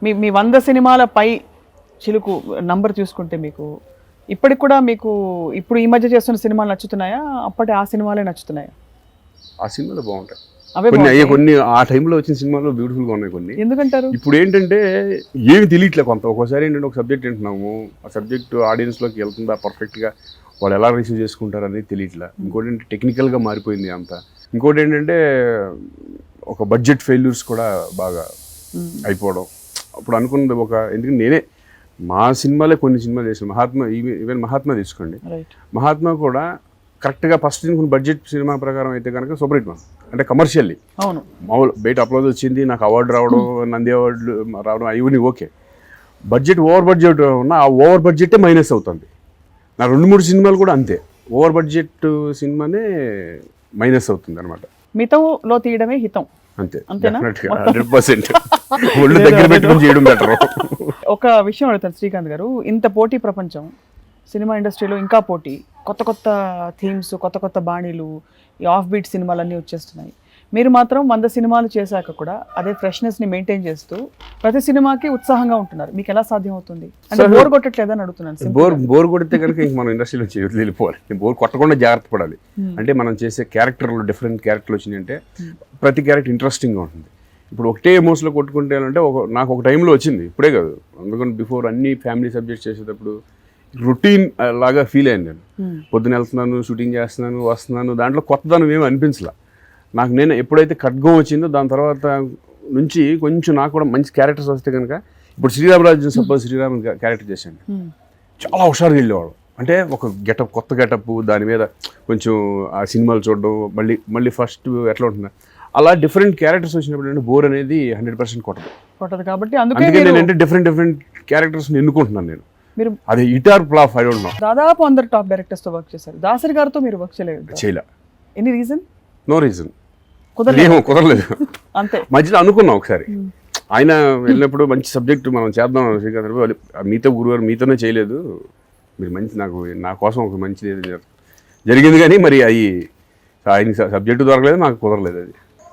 మీ మీ 100 సినిమాల పై చిలుకు నంబర్ చూసుకుంటే మీకు ఇప్పటికి కూడా మీకు ఇప్పుడు ఈ మధ్య చేస్తున్న సినిమాలు నచ్చుతున్నాయా, అప్పటి ఆ సినిమాలే నచ్చుతున్నాయా? ఆ సినిమాలు బాగుంటాయి. అవే కొన్ని ఆ టైంలో వచ్చిన సినిమాలు బ్యూటిఫుల్గా ఉన్నాయి. కొన్ని ఎందుకంటారు? ఇప్పుడు ఏంటంటే ఏమి తెలియట్లేదు. ఒక్కోసారి ఏంటంటే ఒక సబ్జెక్ట్ వింటున్నాము, ఆ సబ్జెక్ట్ ఆడియన్స్లోకి వెళ్తుందా పర్ఫెక్ట్గా, వాళ్ళు ఎలా రిసీవ్ చేసుకుంటారు అనేది తెలియట్లేదు. ఇంకోటి ఏంటంటే టెక్నికల్గా మారిపోయింది అంతా. ఇంకోటి ఏంటంటే ఒక బడ్జెట్ ఫెయిల్యూర్స్ కూడా బాగా అయిపోవడం. అప్పుడు అనుకున్నది ఎందుకంటే నేనే మా సినిమాలే కొన్ని సినిమాలు చేసాను. ఈవెన్ మహాత్మా తీసుకోండి. మహాత్మా కూడా కరెక్ట్గా ఫస్ట్ బడ్జెట్ సినిమా ప్రకారం అయితే కనుక సూపర్ హిట్ అంటే కమర్షియల్లీ అవును మామూలు బయట అప్లోడ్ వచ్చింది, నాకు అవార్డు రావడం, నంది అవార్డులు రావడం ఇవన్నీ ఓకే. బడ్జెట్ ఓవర్ బడ్జెట్ ఉన్న ఆ ఓవర్ బడ్జెటే మైనస్ అవుతుంది. నా 2-3 సినిమాలు కూడా అంతే, ఓవర్ బడ్జెట్ సినిమానే మైనస్ అవుతుంది అనమాట. మితంలో తీయడమే హితం. అంతే, 100% ఒళ్ళు దగ్గర పెట్టుకుని చేయడం బెటర్. ఒక విషయం అడుగుతాను శ్రీకాంత్ గారు, ఇంత పోటీ ప్రపంచం, సినిమా ఇండస్ట్రీలో ఇంకా పోటీ, కొత్త కొత్త థీమ్స్, కొత్త కొత్త బాణీలు, ఈ ఆఫ్ బీట్ సినిమాలన్నీ వచ్చేస్తున్నాయి. మీరు మాత్రం 100 సినిమాలు చేశాక కూడా అదే ఫ్రెష్నెస్ని మెయింటైన్ చేస్తూ ప్రతి సినిమాకి ఉత్సాహంగా ఉంటున్నారు. మీకు ఎలా సాధ్యం అవుతుంది? అంటే బోర్ కొట్టట్లేదని అడుగుతున్నాను. బోర్ కొడితే కనుక ఇంక మనం ఇండస్ట్రీలో వెళ్ళిపోవాలి. బోర్ కొట్టకుండా జాగ్రత్త పడాలి. అంటే మనం చేసే క్యారెక్టర్లు డిఫరెంట్ క్యారెక్టర్లు వచ్చినాయంటే ప్రతి క్యారెక్టర్ ఇంట్రెస్టింగ్గా ఉంటుంది. ఇప్పుడు ఒకటే ఎమోషన్లో కొట్టుకుంటే అంటే నాకు ఒక టైంలో వచ్చింది, ఇప్పుడే కాదు, అందుకని బిఫోర్ అన్ని ఫ్యామిలీ సబ్జెక్ట్స్ చేసేటప్పుడు రొటీన్ లాగా ఫీల్ అయ్యాను. నేను పొద్దున వెళ్తున్నాను, షూటింగ్ చేస్తున్నాను, వస్తున్నాను, దాంట్లో కొత్తదనం ఏమి అనిపించలే నాకు. నేను ఎప్పుడైతే ఖడ్గం వచ్చిందో దాని తర్వాత నుంచి కొంచెం నాకు కూడా మంచి క్యారెక్టర్స్ వస్తే కనుక, ఇప్పుడు శ్రీరామరాజు సపోజ్ శ్రీరామ్ క్యారెక్టర్ చేశాను, చాలా హుషారుగా వెళ్ళేవాడు. అంటే ఒక గెటప్, కొత్త గెటప్, దాని మీద కొంచెం ఆ సినిమాలు చూడడం, మళ్ళీ ఫస్ట్ ఎట్లా ఉంటుంది, అలా డిఫరెంట్ క్యారెక్టర్స్ వచ్చినప్పుడు అంటే బోర్ అనేది 100% కొట్టదు. కాబట్టి అందుకే నేను డిఫరెంట్ క్యారెక్టర్స్ ఎన్నుకుంటున్నాను. నేను అది ఇటార్ ఫ్లాప్ ఐ డోంట్ నో. దాదాపు అందరు టాప్ డైరెక్టర్స్ తో వర్క్ చేశారు, దాసరి గారితో మీరు వర్క్ చేయలేదు. Any reason? నో రీజన్, కుదరలేదు. అంతే. మధ్యలో అనుకున్నాం ఒకసారి, ఆయన వెళ్ళినప్పుడు మంచి సబ్జెక్ట్ మనం చేద్దాం శ్రీకాంత్, మీతో గురువారు మీతోనే చేయలేదు, మీరు మంచి నా కోసం ఒక మంచి జరిగింది, కానీ మరి అవి ఆయన సబ్జెక్టు దొరకలేదు, నాకు కుదరలేదు అది.